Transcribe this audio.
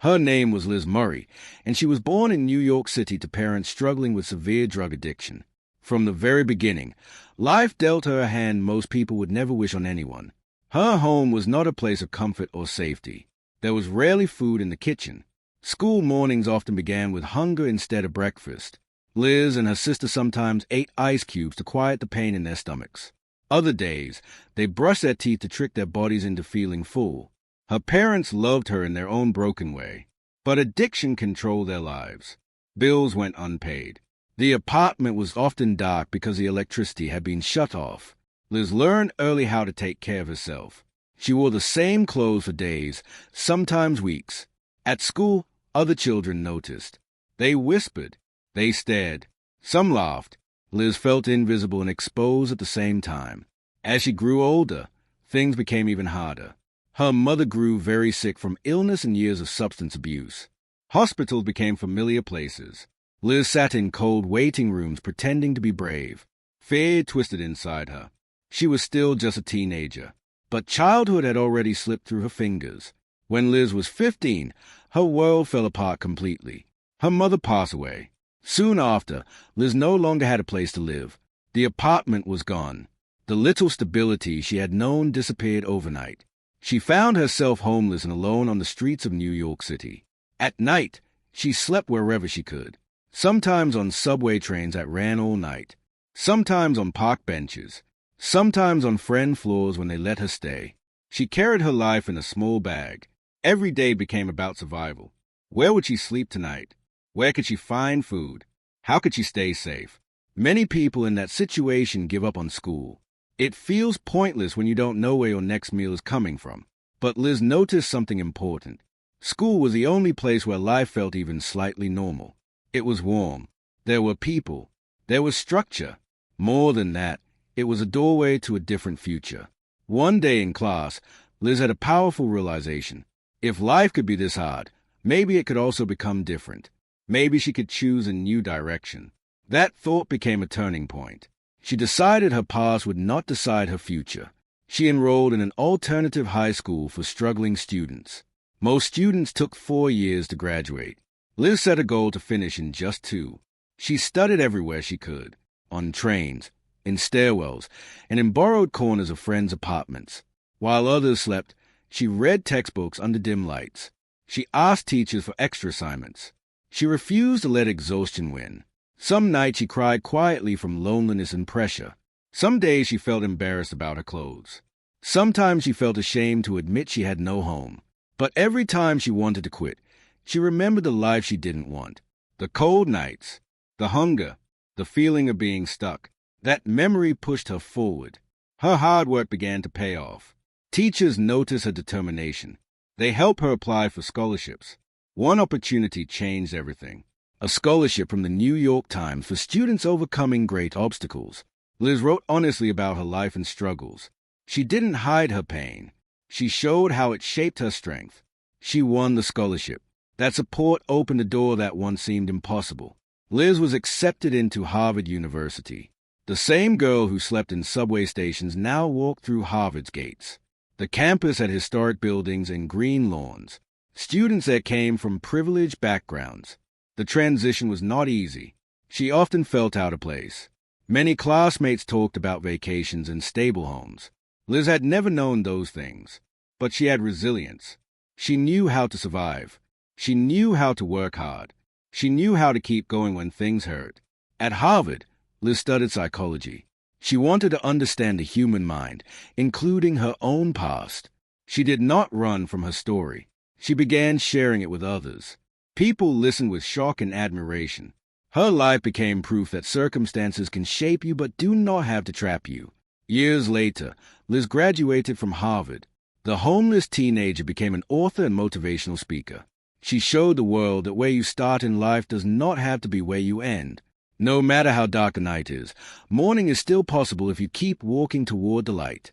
Her name was Liz Murray, and she was born in New York City to parents struggling with severe drug addiction. From the very beginning, life dealt her a hand most people would never wish on anyone. Her home was not a place of comfort or safety. There was rarely food in the kitchen. School mornings often began with hunger instead of breakfast. Liz and her sister sometimes ate ice cubes to quiet the pain in their stomachs. Other days, they brushed their teeth to trick their bodies into feeling full. Her parents loved her in their own broken way, but addiction controlled their lives. Bills went unpaid. The apartment was often dark because the electricity had been shut off. Liz learned early how to take care of herself. She wore the same clothes for days, sometimes weeks. At school, other children noticed. They whispered. They stared. Some laughed. Liz felt invisible and exposed at the same time. As she grew older, things became even harder. Her mother grew very sick from illness and years of substance abuse. Hospitals became familiar places. Liz sat in cold waiting rooms pretending to be brave. Fear twisted inside her. She was still just a teenager, but childhood had already slipped through her fingers. When Liz was 15, her world fell apart completely. Her mother passed away. Soon after, Liz no longer had a place to live. The apartment was gone. The little stability she had known disappeared overnight. She found herself homeless and alone on the streets of New York City. At night, she slept wherever she could. Sometimes on subway trains that ran all night. Sometimes on park benches. Sometimes on friend floors when they let her stay. She carried her life in a small bag. Every day became about survival. Where would she sleep tonight? Where could she find food? How could she stay safe? Many people in that situation give up on school. It feels pointless when you don't know where your next meal is coming from. But Liz noticed something important. School was the only place where life felt even slightly normal. It was warm. There were people. There was structure. More than that, it was a doorway to a different future. One day in class, Liz had a powerful realization. If life could be this hard, maybe it could also become different. Maybe she could choose a new direction. That thought became a turning point. She decided her past would not decide her future. She enrolled in an alternative high school for struggling students. Most students took 4 years to graduate. Liz set a goal to finish in just 2. She studied everywhere she could, on trains, in stairwells, and in borrowed corners of friends' apartments. While others slept, she read textbooks under dim lights. She asked teachers for extra assignments. She refused to let exhaustion win. Some nights she cried quietly from loneliness and pressure. Some days she felt embarrassed about her clothes. Sometimes she felt ashamed to admit she had no home. But every time she wanted to quit, she remembered the life she didn't want. The cold nights, the hunger, the feeling of being stuck. That memory pushed her forward. Her hard work began to pay off. Teachers noticed her determination. They helped her apply for scholarships. One opportunity changed everything. A scholarship from the New York Times for students overcoming great obstacles. Liz wrote honestly about her life and struggles. She didn't hide her pain. She showed how it shaped her strength. She won the scholarship. That support opened a door that once seemed impossible. Liz was accepted into Harvard University. The same girl who slept in subway stations now walked through Harvard's gates. The campus had historic buildings and green lawns. Students there came from privileged backgrounds. The transition was not easy. She often felt out of place. Many classmates talked about vacations and stable homes. Liz had never known those things, but she had resilience. She knew how to survive. She knew how to work hard. She knew how to keep going when things hurt. At Harvard, Liz studied psychology. She wanted to understand the human mind, including her own past. She did not run from her story. She began sharing it with others. People listened with shock and admiration. Her life became proof that circumstances can shape you but do not have to trap you. Years later, Liz graduated from Harvard. The homeless teenager became an author and motivational speaker. She showed the world that where you start in life does not have to be where you end. No matter how dark the night is, morning is still possible if you keep walking toward the light.